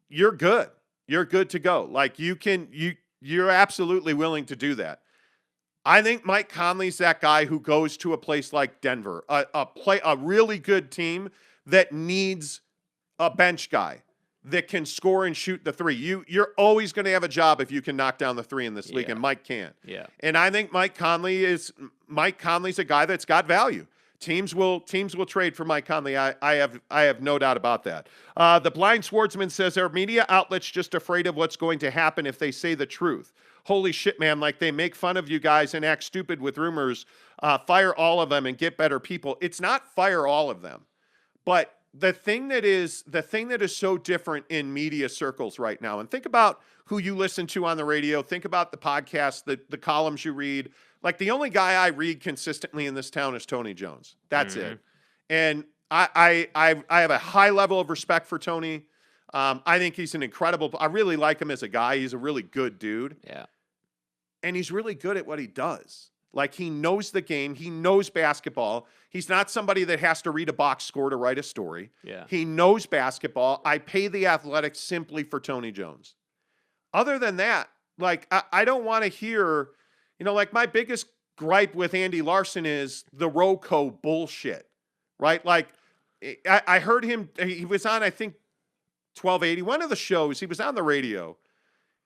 you're good. You're good to go. Like, you're absolutely willing to do that. I think Mike Conley's that guy who goes to a place like Denver, a really good team that needs a bench guy that can score and shoot the three. You're always going to have a job if you can knock down the three in this league, and Mike can't. Yeah. And I think Mike Conley's a guy that's got value. Teams will trade for Mike Conley. I have no doubt about that. The Blind Swordsman says, are media outlets just afraid of what's going to happen if they say the truth? Holy shit, man, like they make fun of you guys and act stupid with rumors. Fire all of them and get better people. It's not fire all of them. But the thing that is so different in media circles right now, and think about who you listen to on the radio, think about the podcast, the columns you read. Like, the only guy I read consistently in this town is Tony Jones. That's it. And I have a high level of respect for Tony. I think he's I really like him as a guy. He's a really good dude. Yeah. And he's really good at what he does. Like, he knows the game. He knows basketball. He's not somebody that has to read a box score to write a story. Yeah. He knows basketball. I pay the Athletics simply for Tony Jones. Other than that, like, I don't want to hear, like, my biggest gripe with Andy Larson is the Roco bullshit, right? Like, I heard him, he was on, I think, 1280, one of the shows, he was on the radio,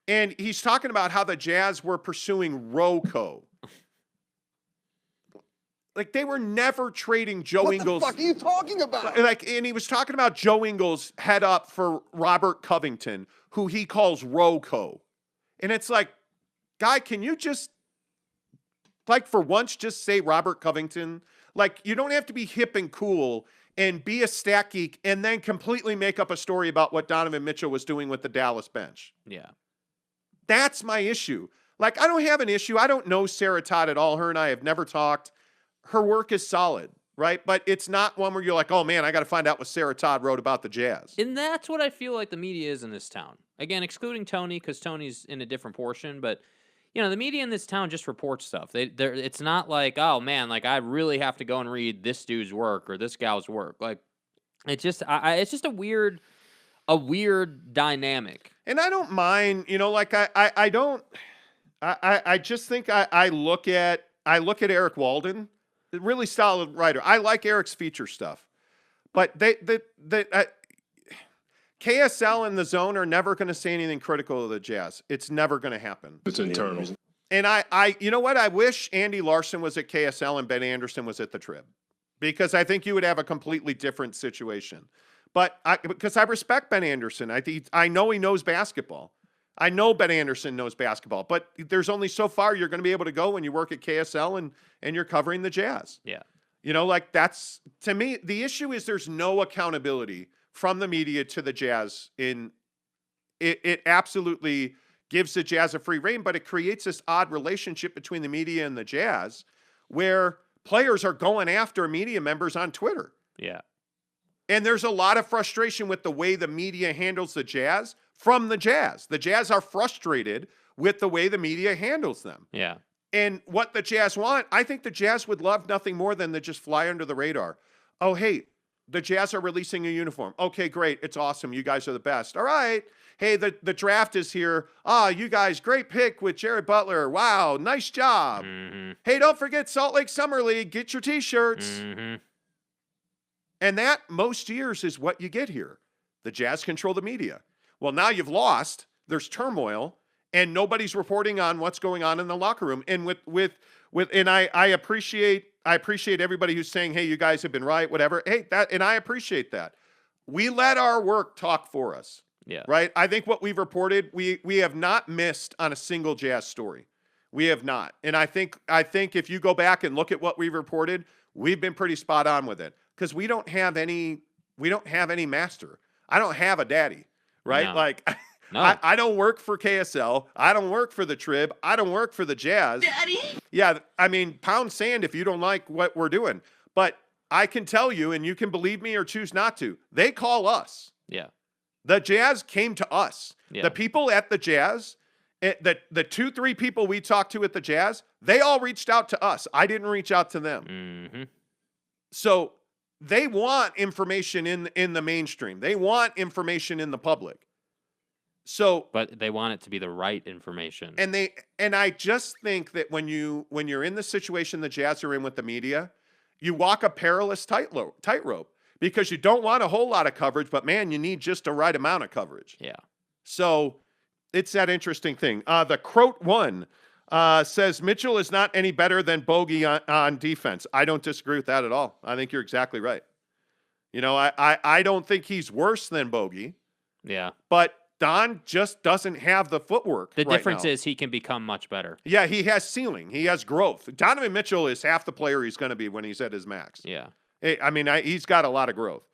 and he's talking about how the Jazz were pursuing Roco. Like, they were never trading Joe Ingles. What the fuck are you talking about? Like, and he was talking about Joe Ingles head up for Robert Covington, who he calls Roco. And it's like, guy, can you just, like, for once, just say Robert Covington? Like, you don't have to be hip and cool and be a stat geek and then completely make up a story about what Donovan Mitchell was doing with the Dallas bench. Yeah. That's my issue. Like, I don't have an issue. I don't know Sarah Todd at all. Her and I have never talked. Her work is solid, right? But it's not one where you're like, oh, man, I got to find out what Sarah Todd wrote about the Jazz. And that's what I feel like the media is in this town. Again, excluding Tony, because Tony's in a different portion. But, you know, the media in this town just reports stuff. It's not like, oh, man, like, I really have to go and read this dude's work or this gal's work. Like, it's just it's just a weird dynamic. And I don't mind, you know, like, I just think I look at Eric Walden. Really solid writer. I like Eric's feature stuff, but KSL and the Zone are never going to say anything critical of the Jazz. It's never going to happen. It's internal. And I, you know what? I wish Andy Larson was at KSL and Ben Anderson was at the Trib, because I think you would have a completely different situation. But because I respect Ben Anderson, I know he knows basketball. I know Ben Anderson knows basketball, but there's only so far you're going to be able to go when you work at KSL and you're covering the Jazz. Yeah. You know, like, that's, to me, the issue is there's no accountability from the media to the Jazz. It absolutely gives the Jazz a free rein, but it creates this odd relationship between the media and the Jazz where players are going after media members on Twitter. Yeah. And there's a lot of frustration with the way the media handles the Jazz from the Jazz. The Jazz are frustrated with the way the media handles them. Yeah. And what the Jazz want, I think the Jazz would love nothing more than to just fly under the radar. Oh, hey, the Jazz are releasing a uniform. Okay, great. It's awesome. You guys are the best. All right. Hey, the draft is here. You guys, great pick with Jared Butler. Wow, nice job. Mm-hmm. Hey, don't forget Salt Lake Summer League. Get your T-shirts. Mm-hmm. And that, most years, is what you get here. The Jazz control the media. Well, now you've lost. There's turmoil, and nobody's reporting on what's going on in the locker room. And I appreciate everybody who's saying, hey, you guys have been right, whatever. Hey, and I appreciate that. We let our work talk for us. Yeah. Right? I think what we've reported, we have not missed on a single Jazz story. We have not. And I think if you go back and look at what we've reported, we've been pretty spot on with it, because we don't have any master. I don't have a daddy. Right? No. Like, no. I don't work for KSL. I don't work for the Trib. I don't work for the Jazz. Daddy. Yeah, I mean, pound sand if you don't like what we're doing. But I can tell you, and you can believe me or choose not to, they call us. Yeah. The Jazz came to us. Yeah. The people at the Jazz, the 2-3 people we talked to at the Jazz, they all reached out to us. I didn't reach out to them. Mm-hmm. So they want information in the mainstream. They want information in the public. So, but they want it to be the right information. And I just think that when you're in the situation the Jazz are in with the media, you walk a perilous tightrope, because you don't want a whole lot of coverage, but man, you need just the right amount of coverage. Yeah. So it's that interesting thing. The Croat one says Mitchell is not any better than Bogey on defense. I don't disagree with that at all. I think you're exactly right. You know, I don't think he's worse than Bogey. Yeah. But Don just doesn't have the footwork. The right difference now. is he can become much better. Yeah, he has ceiling. He has growth. Donovan Mitchell is half the player he's going to be when he's at his max. Yeah. I mean, he's got a lot of growth.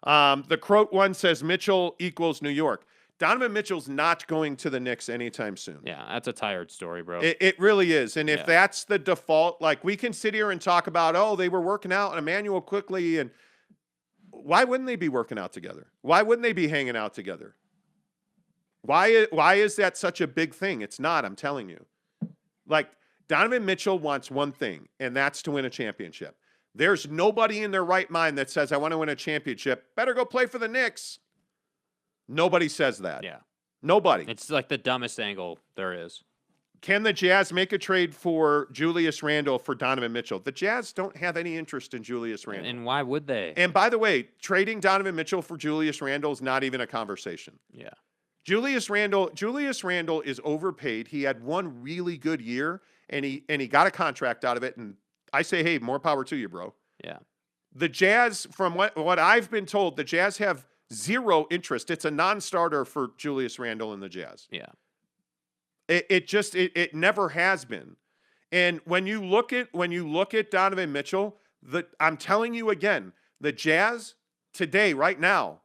The Croat one says Mitchell equals New York. Donovan Mitchell's not going to the Knicks anytime soon. Yeah, that's a tired story, bro. It really is. And if that's the default, like, we can sit here and talk about, oh, they were working out and Emmanuel quickly, and why wouldn't they be working out together? Why wouldn't they be hanging out together? Why is that such a big thing? It's not, I'm telling you. Like, Donovan Mitchell wants one thing, and that's to win a championship. There's nobody in their right mind that says, I want to win a championship. Better go play for the Knicks. Nobody says that. Yeah. Nobody. It's like the dumbest angle there is. Can the Jazz make a trade for Julius Randle for Donovan Mitchell? The Jazz don't have any interest in Julius Randle. And why would they? And by the way, trading Donovan Mitchell for Julius Randle is not even a conversation. Yeah. Julius Randle is overpaid. He had one really good year, and he got a contract out of it, and I say, hey, more power to you, bro. Yeah. The Jazz, from what I've been told, the Jazz have zero interest. It's a non-starter for Julius Randle and the Jazz. Yeah. It never has been. And when you look at Donovan Mitchell, I'm telling you again, the Jazz today, right now,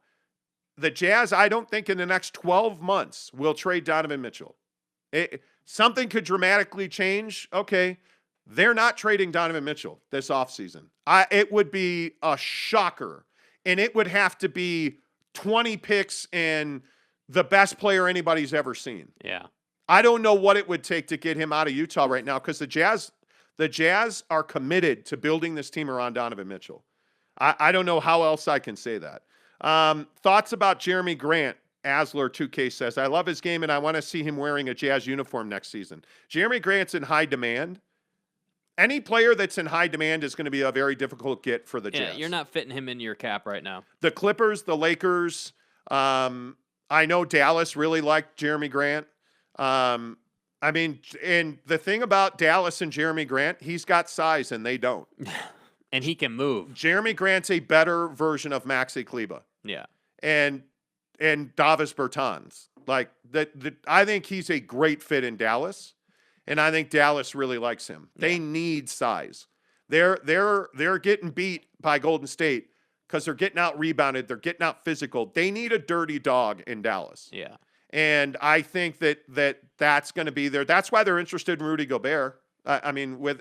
the Jazz, I don't think in the next 12 months will trade Donovan Mitchell. Something could dramatically change. Okay. They're not trading Donovan Mitchell this offseason. It would be a shocker. And it would have to be 20 picks and the best player anybody's ever seen. Yeah. I don't know what it would take to get him out of Utah right now because the Jazz are committed to building this team around Donovan Mitchell. I don't know how else I can say that. Thoughts about Jeremy Grant? Asler 2K says, I love his game and I want to see him wearing a Jazz uniform next season. Jeremy Grant's in high demand. Any player that's in high demand is going to be a very difficult get for the Jazz. You're not fitting him in your cap right now. The Clippers, the Lakers, I know Dallas really liked Jeremy Grant. And the thing about Dallas and Jeremy Grant, he's got size and they don't. And he can move. Jeremy Grant's a better version of Maxi Kleba. Yeah. And Davis Bertans. Like I think he's a great fit in Dallas. And I think Dallas really likes him. Yeah. They need size. They're getting beat by Golden State because they're getting out rebounded. They're getting out physical. They need a dirty dog in Dallas. Yeah. And I think that's going to be there. That's why they're interested in Rudy Gobert.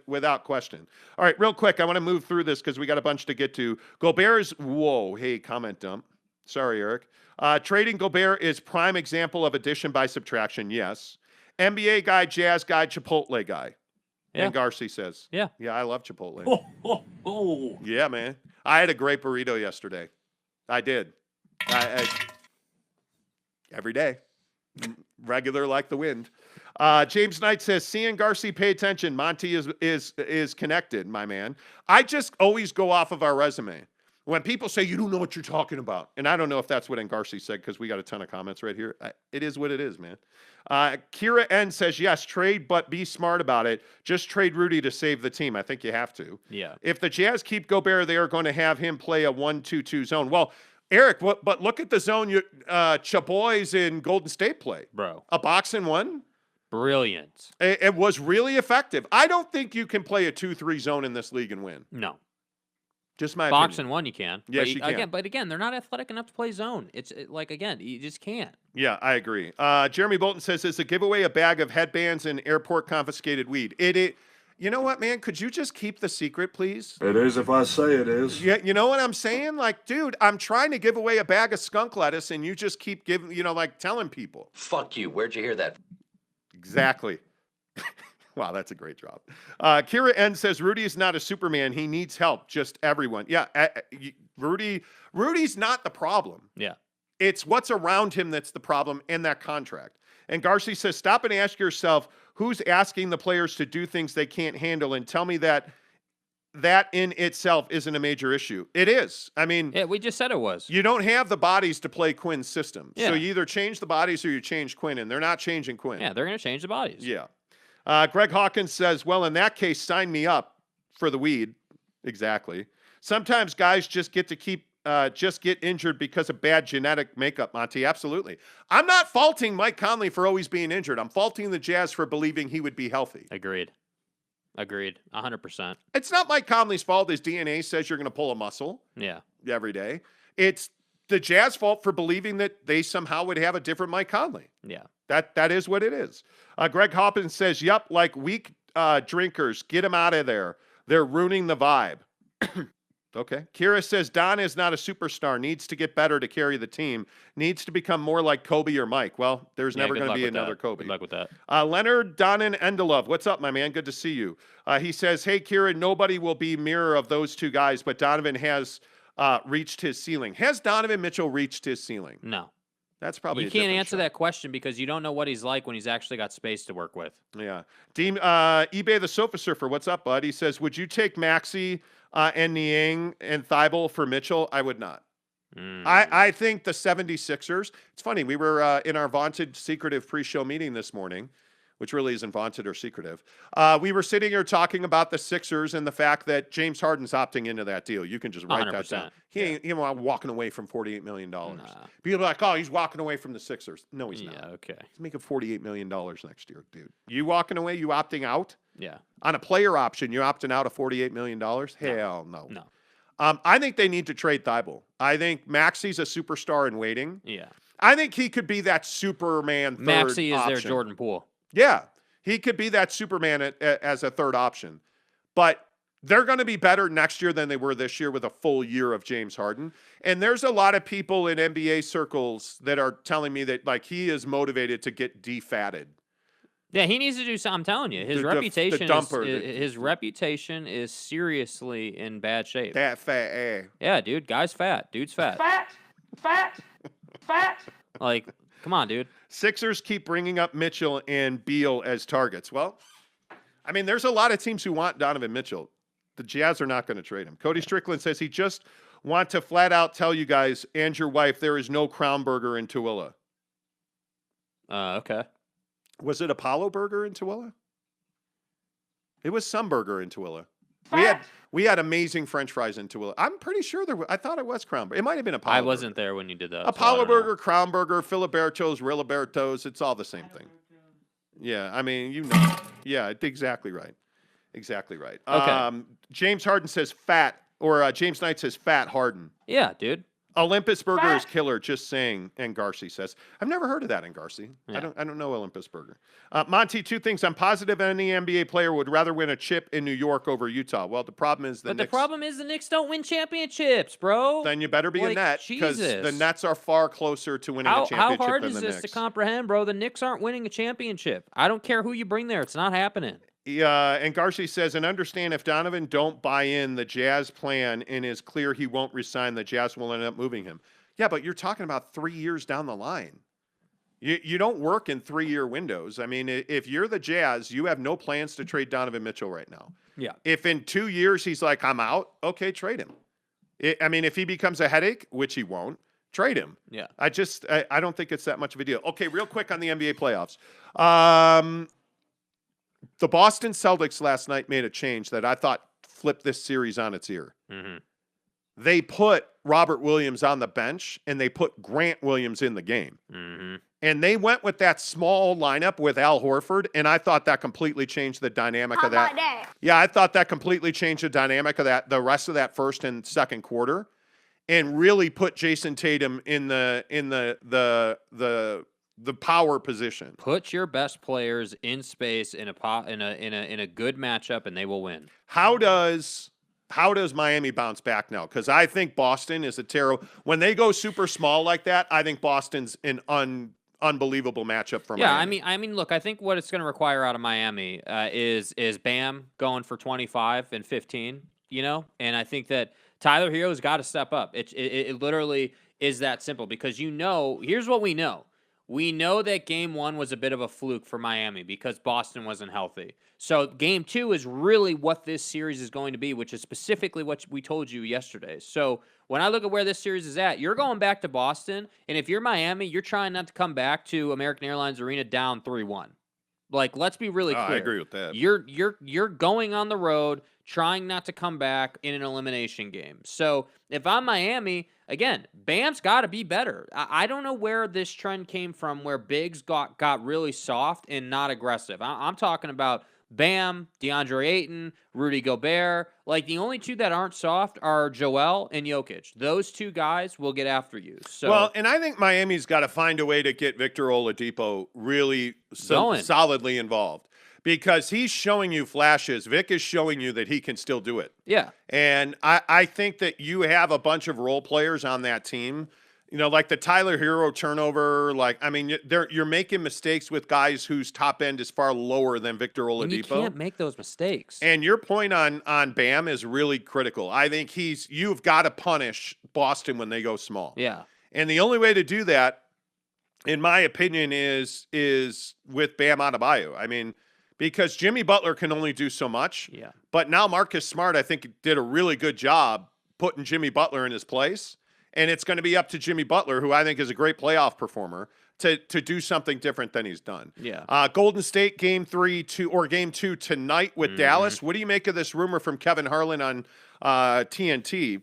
Without question. All right, real quick, I want to move through this because we got a bunch to get to. Comment dump. Sorry, Eric. Trading Gobert is prime example of addition by subtraction, yes. NBA guy, Jazz guy, Chipotle guy. Yeah. And Garcia says. Yeah. Yeah, I love Chipotle. Yeah, man. I had a great burrito yesterday. I did. Every day. Regular like the wind. James Knight says, seeing Garcia, pay attention. Monty is connected, my man. I just always go off of our resume. When people say, you don't know what you're talking about, and I don't know if that's what Ngarsi said because we got a ton of comments right here. It is what it is, man. Kira N says, yes, trade, but be smart about it. Just trade Rudy to save the team. I think you have to. Yeah. If the Jazz keep Gobert, they are going to have him play a 1-2-2 zone. Well, Eric, but look at the zone Chaboy's in Golden State play. Bro. A box and one. Brilliant. It was really effective. I don't think you can play a 2-3 zone in this league and win. No. Just my box opinion. and one you can. Yes, you can. Again, they're not athletic enough to play zone. You just can't. Yeah, I agree. Jeremy Bolton says, is the giveaway a bag of headbands and airport confiscated weed? You know what, man? Could you just keep the secret, please? It is if I say it is. Yeah, you know what I'm saying? Like, dude, I'm trying to give away a bag of skunk lettuce and you just keep giving, telling people. Fuck you. Where'd you hear that? Exactly. Wow, that's a great drop. Kira N says, Rudy is not a Superman. He needs help. Just everyone. Yeah, Rudy's not the problem. Yeah. It's what's around him that's the problem and that contract. And Garcia says, stop and ask yourself, who's asking the players to do things they can't handle, and tell me that in itself isn't a major issue. It is. I mean, yeah, we just said it was. You don't have the bodies to play Quinn's system. Yeah. So you either change the bodies or you change Quinn, and they're not changing Quinn. Yeah, they're going to change the bodies. Yeah. Greg Hawkins says, well, in that case, sign me up for the weed. Exactly. Sometimes guys just get injured because of bad genetic makeup, Monty. Absolutely. I'm not faulting Mike Conley for always being injured. I'm faulting the Jazz for believing he would be healthy. Agreed. 100%. It's not Mike Conley's fault. His DNA says you're going to pull a muscle. Yeah. Every day. It's the Jazz fault for believing that they somehow would have a different Mike Conley. Yeah. That is what it is. Greg Hoppins says, yep, like weak drinkers, get them out of there. They're ruining the vibe. Okay. Kira says, Don is not a superstar, needs to get better to carry the team, needs to become more like Kobe or Mike. Well, there's never going to be another Kobe. Good luck with that. Leonard Donan Endelove, what's up, my man? Good to see you. He says, hey, Kira, nobody will be mirror of those two guys, but Donovan has reached his ceiling. Has Donovan Mitchell reached his ceiling? No. That's probably you can't answer that question because you don't know what he's like when he's actually got space to work with. Yeah. eBay the Sofa Surfer, what's up, bud? He says, would you take Maxey and Niang and Thibault for Mitchell? I would not. I think the 76ers, it's funny, we were in our vaunted secretive pre-show meeting this morning. which really isn't vaunted or secretive. We were sitting here talking about the Sixers and the fact that James Harden's opting into that deal. You can just write that down. He ain't walking away from $48 million. Nah. People are like, oh, he's walking away from the Sixers. No, he's Yeah, not. okay. He's making $48 million next year, dude. You walking away, you opting out? Yeah. On a player option, you opting out of $48 million? Hell no. No. I think they need to trade Thibault. I think Maxi's a superstar in waiting. Yeah. I think he could be that Superman third Maxey is option. their Jordan Poole. Yeah, he could be that Superman as a third option. But they're going to be better next year than they were this year with a full year of James Harden. And there's a lot of people in NBA circles that are telling me that like he is motivated to get defatted. Yeah, he needs to do something. I'm telling you, his reputation is seriously in bad shape. That fat. Yeah, dude, guy's fat. Dude's fat. Fat. Like, come on, dude. Sixers keep bringing up Mitchell and Beal as targets. Well, I mean, there's a lot of teams who want Donovan Mitchell. The Jazz are not going to trade him. Cody Strickland says he just want to flat out tell you guys and your wife there is no Crown Burger in Tooele. Okay. Was it Apollo Burger in Tooele? It was some burger in Tooele. We had amazing French fries in Tooele. I'm pretty sure I thought it was Crown Burger. It might have been Apollo. I wasn't there when you did that. Apollo Burger, Crown Burger, Filiberto's, Riliberto's. It's all the same thing. Yeah, I mean, you know. Yeah, exactly right. Exactly right. Okay. James Harden says fat, or James Knight says fat Harden. Yeah, dude. Olympus Burger is killer, just saying, and Garci says. I've never heard of that in Garci. Yeah. I don't know Olympus Burger. Monty, two things. I'm positive any NBA player would rather win a chip in New York over Utah. Well, the problem is the Knicks don't win championships, bro. Then you better be a net, because the Nets are far closer to winning a championship how hard than is the this Knicks. to comprehend, bro? The Knicks aren't winning a championship. I don't care who you bring there. It's not happening. And Garci says, and understand if Donovan don't buy in the Jazz plan and is clear he won't resign, the Jazz will end up moving him. Yeah, but you're talking about 3 years down the line. You don't work in 3-year windows. I mean, if you're the Jazz, you have no plans to trade Donovan Mitchell right now. Yeah. If in 2 years he's like, I'm out, okay, trade him. I mean, if he becomes a headache, which he won't, trade him. Yeah. I don't think it's that much of a deal. Okay, real quick on the NBA playoffs. The Boston Celtics last night made a change that I thought flipped this series on its ear. Mm-hmm. They put Robert Williams on the bench, and they put Grant Williams in the game. Mm-hmm. And they went with that small lineup with Al Horford, and I thought that completely changed the dynamic of that. How about that? Yeah, I thought that completely changed the dynamic of that, the rest of that first and second quarter, and really put Jason Tatum in the power position. Put your best players in space in a good matchup, and they will win. How does Miami bounce back now? Because I think Boston is a terrible. When they go super small like that, I think Boston's an unbelievable matchup for Miami. Yeah, I mean, look, I think what it's going to require out of Miami is Bam going for 25 and 15. You know, and I think that Tyler Hero's got to step up. It literally is that simple, because here's what we know. We know that game 1 was a bit of a fluke for Miami because Boston wasn't healthy. So game 2 is really what this series is going to be, which is specifically what we told you yesterday. So when I look at where this series is at, you're going back to Boston, and if you're Miami, you're trying not to come back to American Airlines Arena down 3-1. Like, let's be really clear. I agree with that. You're going on the road, trying not to come back in an elimination game. So if I'm Miami, again, Bam's got to be better. I don't know where this trend came from, where bigs got really soft and not aggressive. I'm talking about Bam, DeAndre Ayton, Rudy Gobert. Like, the only two that aren't soft are Joel and Jokic. Those two guys will get after you. So, well, and I think Miami's got to find a way to get Victor Oladipo really solidly involved, because he's showing you flashes. Vic is showing you that he can still do it. Yeah. And I think that you have a bunch of role players on that team. You know, like the Tyler Hero turnover. Like, I mean, you're making mistakes with guys whose top end is far lower than Victor Oladipo. And you can't make those mistakes. And your point on Bam is really critical. I think you've got to punish Boston when they go small. Yeah. And the only way to do that, in my opinion, is with Bam Adebayo. I mean, because Jimmy Butler can only do so much. Yeah. But now Marcus Smart, I think, did a really good job putting Jimmy Butler in his place. And it's going to be up to Jimmy Butler, who I think is a great playoff performer, to do something different than he's done. Yeah. Golden State game 2 tonight with Dallas. What do you make of this rumor from Kevin Harlan on TNT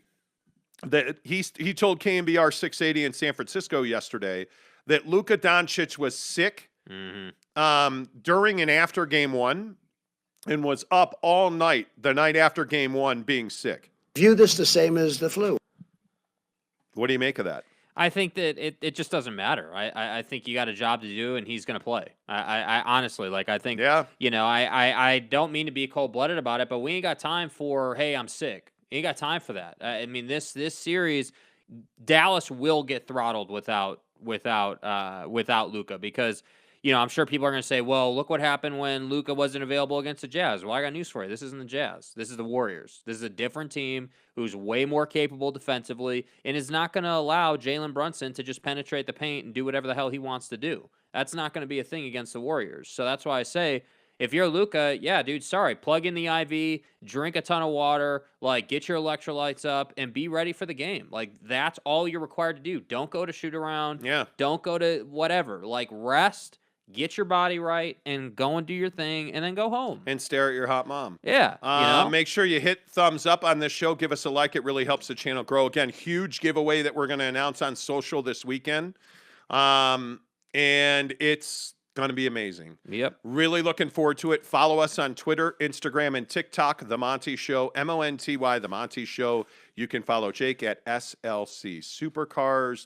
that he told KNBR 680 in San Francisco yesterday that Luka Doncic was sick during and after game 1 and was up all night the night after game 1 being sick? View this the same as the flu. What do you make of that? I think that it just doesn't matter. I think you got a job to do, and he's going to play. I honestly, like, I think, you know, I don't mean to be cold-blooded about it, but we ain't got time for, hey, I'm sick. Ain't got time for that. I mean, this series, Dallas will get throttled without Luka because, you know, I'm sure people are going to say, well, look what happened when Luka wasn't available against the Jazz. Well, I got news for you. This isn't the Jazz. This is the Warriors. This is a different team who's way more capable defensively and is not going to allow Jalen Brunson to just penetrate the paint and do whatever the hell he wants to do. That's not going to be a thing against the Warriors. So that's why I say, if you're Luka, yeah, dude, sorry, plug in the IV, drink a ton of water, like, get your electrolytes up, and be ready for the game. Like, that's all you're required to do. Don't go to shoot around. Yeah. Don't go to whatever. Like, rest, get your body right, and go and do your thing, and then go home. And stare at your hot mom. Yeah. You know? Make sure you hit thumbs up on this show. Give us a like. It really helps the channel grow. Again, huge giveaway that we're going to announce on social this weekend. And it's going to be amazing. Yep. Really looking forward to it. Follow us on Twitter, Instagram, and TikTok, The Monty Show, MONTY, The Monty Show. You can follow Jake at SLC Supercars.